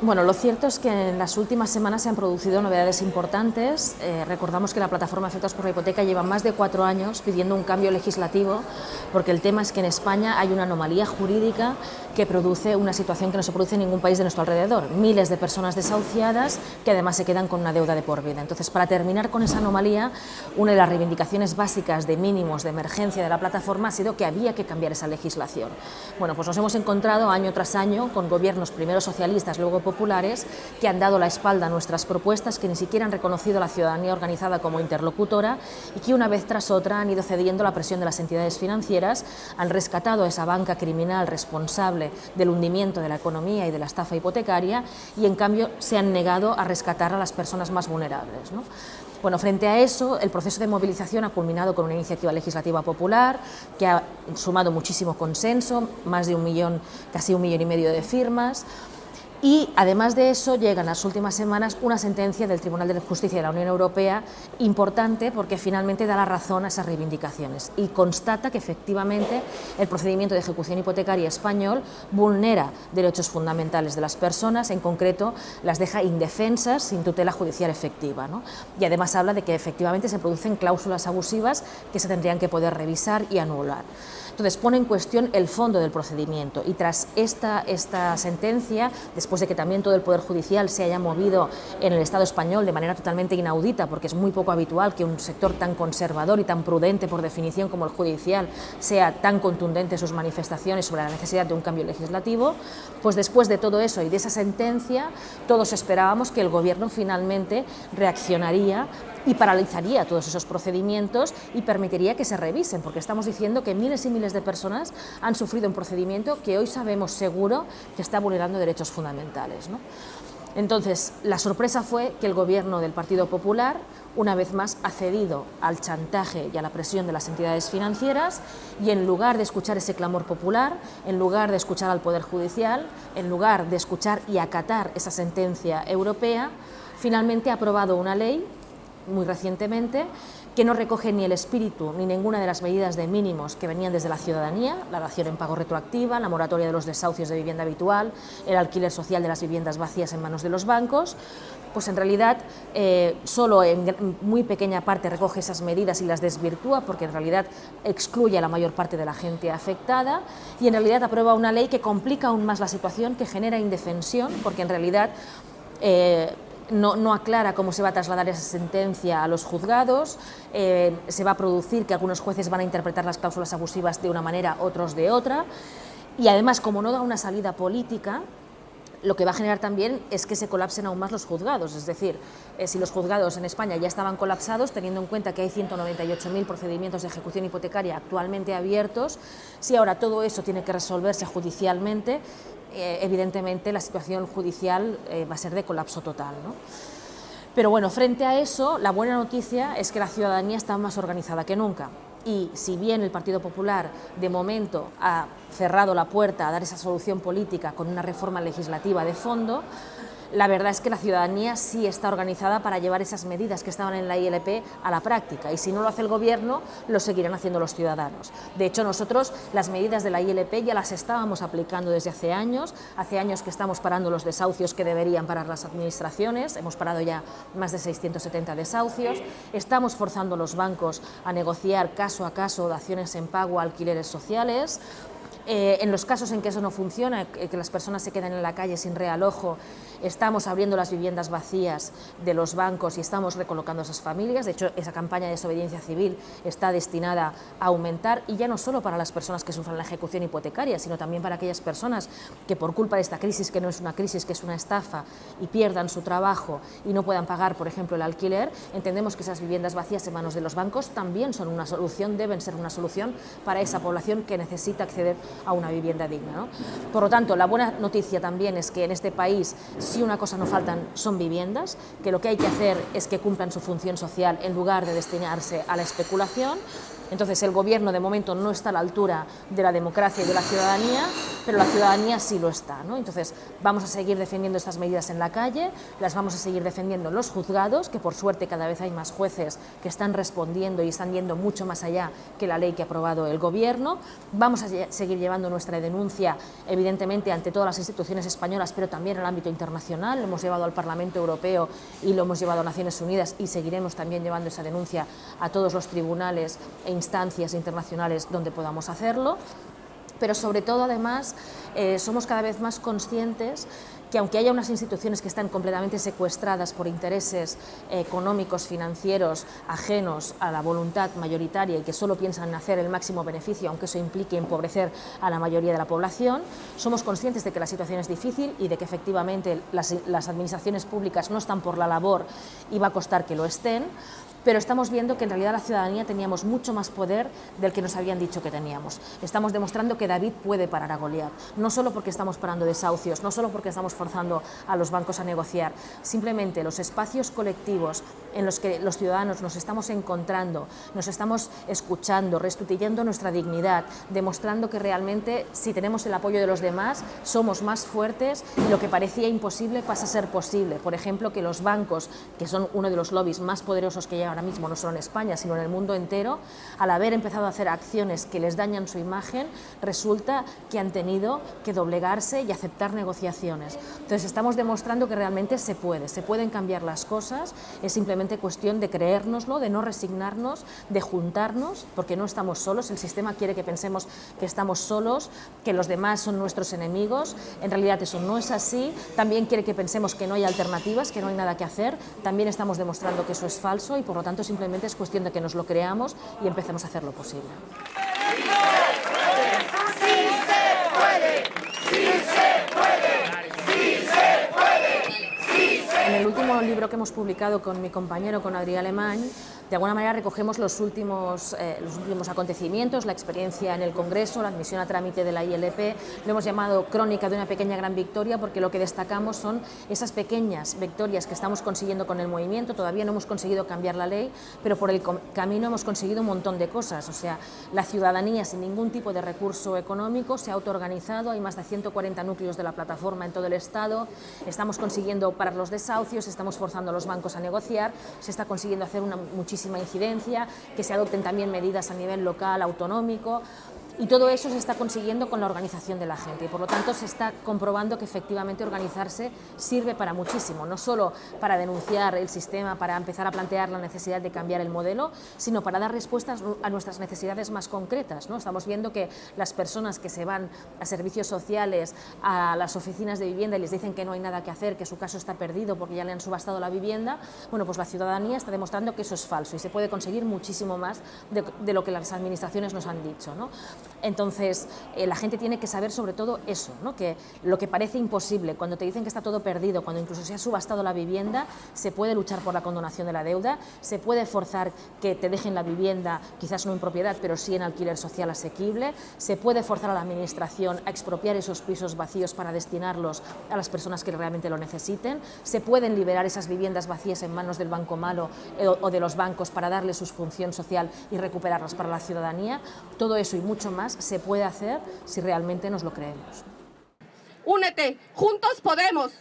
Bueno, lo cierto es que en las últimas semanas se han producido novedades importantes. Recordamos que la plataforma Afectados por la Hipoteca lleva más de 4 años pidiendo un cambio legislativo, porque el tema es que en España hay una anomalía jurídica que produce una situación que no se produce en ningún país de nuestro alrededor. Miles de personas desahuciadas que además se quedan con una deuda de por vida. Entonces, para terminar con esa anomalía, una de las reivindicaciones básicas de mínimos de emergencia de la plataforma ha sido que había que cambiar esa legislación. Bueno, pues nos hemos encontrado año tras año con gobiernos primero socialistas, luego populares, que han dado la espalda a nuestras propuestas, que ni siquiera han reconocido a la ciudadanía organizada como interlocutora y que una vez tras otra han ido cediendo la presión de las entidades financieras, han rescatado a esa banca criminal responsable del hundimiento de la economía y de la estafa hipotecaria y en cambio se han negado a rescatar a las personas más vulnerables, ¿no? Bueno, frente a eso, el proceso de movilización ha culminado con una iniciativa legislativa popular que ha sumado muchísimo consenso, más de 1 millón, casi 1,5 millones de firmas. Y además de eso llega en las últimas semanas una sentencia del Tribunal de Justicia de la Unión Europea importante porque finalmente da la razón a esas reivindicaciones y constata que efectivamente el procedimiento de ejecución hipotecaria español vulnera derechos fundamentales de las personas, en concreto las deja indefensas sin tutela judicial efectiva, ¿no? Y además habla de que efectivamente se producen cláusulas abusivas que se tendrían que poder revisar y anular. Entonces pone en cuestión el fondo del procedimiento y tras esta sentencia, después de que también todo el Poder Judicial se haya movido en el Estado español de manera totalmente inaudita, porque es muy poco habitual que un sector tan conservador y tan prudente por definición como el judicial sea tan contundente en sus manifestaciones sobre la necesidad de un cambio legislativo, pues después de todo eso y de esa sentencia, todos esperábamos que el Gobierno finalmente reaccionaría y paralizaría todos esos procedimientos y permitiría que se revisen, porque estamos diciendo que miles y miles de personas han sufrido un procedimiento que hoy sabemos seguro que está vulnerando derechos fundamentales, ¿no? Entonces, la sorpresa fue que el Gobierno del Partido Popular, una vez más, ha cedido al chantaje y a la presión de las entidades financieras y en lugar de escuchar ese clamor popular, en lugar de escuchar al Poder Judicial, en lugar de escuchar y acatar esa sentencia europea, finalmente ha aprobado una ley muy recientemente, que no recoge ni el espíritu ni ninguna de las medidas de mínimos que venían desde la ciudadanía, la dación en pago retroactiva, la moratoria de los desahucios de vivienda habitual, el alquiler social de las viviendas vacías en manos de los bancos, pues en realidad solo en muy pequeña parte recoge esas medidas y las desvirtúa porque en realidad excluye a la mayor parte de la gente afectada y en realidad aprueba una ley que complica aún más la situación, que genera indefensión porque en realidad no aclara cómo se va a trasladar esa sentencia a los juzgados, se va a producir que algunos jueces van a interpretar las cláusulas abusivas de una manera, otros de otra, y además, como no da una salida política, lo que va a generar también es que se colapsen aún más los juzgados, es decir, si los juzgados en España ya estaban colapsados, teniendo en cuenta que hay 198.000 procedimientos de ejecución hipotecaria actualmente abiertos, si ahora todo eso tiene que resolverse judicialmente, evidentemente la situación judicial va a ser de colapso total, ¿no? Pero bueno, frente a eso, la buena noticia es que la ciudadanía está más organizada que nunca. Y si bien el Partido Popular de momento ha cerrado la puerta a dar esa solución política con una reforma legislativa de fondo, la verdad es que la ciudadanía sí está organizada para llevar esas medidas que estaban en la ILP a la práctica y si no lo hace el Gobierno, lo seguirán haciendo los ciudadanos. De hecho, nosotros las medidas de la ILP ya las estábamos aplicando desde hace años que estamos parando los desahucios que deberían parar las administraciones, hemos parado ya más de 670 desahucios, estamos forzando a los bancos a negociar caso a caso daciones en pago a alquileres sociales. En los casos en que eso no funciona, que las personas se quedan en la calle sin realojo, estamos abriendo las viviendas vacías de los bancos y estamos recolocando a esas familias. De hecho, esa campaña de desobediencia civil está destinada a aumentar y ya no solo para las personas que sufran la ejecución hipotecaria, sino también para aquellas personas que por culpa de esta crisis, que no es una crisis, que es una estafa, y pierdan su trabajo y no puedan pagar, por ejemplo, el alquiler, entendemos que esas viviendas vacías en manos de los bancos también son una solución, deben ser una solución para esa población que necesita acceder a una vivienda digna, ¿no? Por lo tanto, la buena noticia también es que en este país, si una cosa no faltan, son viviendas, que lo que hay que hacer es que cumplan su función social en lugar de destinarse a la especulación. Entonces, el Gobierno de momento no está a la altura de la democracia y de la ciudadanía, pero la ciudadanía sí lo está, ¿no? Entonces vamos a seguir defendiendo estas medidas en la calle, las vamos a seguir defendiendo en los juzgados, que por suerte cada vez hay más jueces que están respondiendo y están yendo mucho más allá que la ley que ha aprobado el Gobierno. Vamos a seguir llevando nuestra denuncia, evidentemente, ante todas las instituciones españolas, pero también en el ámbito internacional. Lo hemos llevado al Parlamento Europeo y lo hemos llevado a Naciones Unidas, y seguiremos también llevando esa denuncia a todos los tribunales e instancias internacionales donde podamos hacerlo. Pero sobre todo, además, somos cada vez más conscientes que aunque haya unas instituciones que están completamente secuestradas por intereses económicos, financieros, ajenos a la voluntad mayoritaria y que solo piensan en hacer el máximo beneficio, aunque eso implique empobrecer a la mayoría de la población, somos conscientes de que la situación es difícil y de que efectivamente las administraciones públicas no están por la labor y va a costar que lo estén, pero estamos viendo que en realidad la ciudadanía teníamos mucho más poder del que nos habían dicho que teníamos. Estamos demostrando que David puede parar a Goliat, no solo porque estamos parando desahucios, no solo porque estamos forzando a los bancos a negociar, simplemente los espacios colectivos en los que los ciudadanos nos estamos encontrando, nos estamos escuchando, restituyendo nuestra dignidad, demostrando que realmente si tenemos el apoyo de los demás somos más fuertes y lo que parecía imposible pasa a ser posible. Por ejemplo, que los bancos, que son uno de los lobbies más poderosos que hay ahora mismo, no solo en España, sino en el mundo entero, al haber empezado a hacer acciones que les dañan su imagen, resulta que han tenido que doblegarse y aceptar negociaciones. Entonces estamos demostrando que realmente se pueden cambiar las cosas, es simplemente cuestión de creérnoslo, de no resignarnos, de juntarnos, porque no estamos solos. El sistema quiere que pensemos que estamos solos, que los demás son nuestros enemigos. En realidad eso no es así. También quiere que pensemos que no hay alternativas, que no hay nada que hacer. También estamos demostrando que eso es falso y por lo tanto simplemente es cuestión de que nos lo creamos y empecemos a hacer lo posible. En el último libro que hemos publicado con mi compañero, con Adrià Alemany, de alguna manera recogemos los últimos acontecimientos, la experiencia en el Congreso, la admisión a trámite de la ILP. Lo hemos llamado Crónica de una pequeña gran victoria, porque lo que destacamos son esas pequeñas victorias que estamos consiguiendo con el movimiento. Todavía no hemos conseguido cambiar la ley, pero por el camino hemos conseguido un montón de cosas. O sea, la ciudadanía sin ningún tipo de recurso económico se ha autoorganizado, hay más de 140 núcleos de la plataforma en todo el Estado, estamos consiguiendo parar los desahucios, estamos forzando a los bancos a negociar, se está consiguiendo hacer una muchísima incidencia, que se adopten también medidas a nivel local, autonómico, y todo eso se está consiguiendo con la organización de la gente y por lo tanto se está comprobando que efectivamente organizarse sirve para muchísimo, no solo para denunciar el sistema, para empezar a plantear la necesidad de cambiar el modelo, sino para dar respuestas a nuestras necesidades más concretas, ¿no? Estamos viendo que las personas que se van a servicios sociales, a las oficinas de vivienda y les dicen que no hay nada que hacer, que su caso está perdido porque ya le han subastado la vivienda, bueno, pues la ciudadanía está demostrando que eso es falso y se puede conseguir muchísimo más de lo que las administraciones nos han dicho, ¿no? Entonces, la gente tiene que saber sobre todo eso, ¿no? Que lo que parece imposible, cuando te dicen que está todo perdido, cuando incluso se ha subastado la vivienda, se puede luchar por la condonación de la deuda, se puede forzar que te dejen la vivienda, quizás no en propiedad, pero sí en alquiler social asequible, se puede forzar a la administración a expropiar esos pisos vacíos para destinarlos a las personas que realmente lo necesiten, se pueden liberar esas viviendas vacías en manos del banco malo o de los bancos para darles su función social y recuperarlas para la ciudadanía. Todo eso y mucho más se puede hacer si realmente nos lo creemos. Únete, juntos podemos.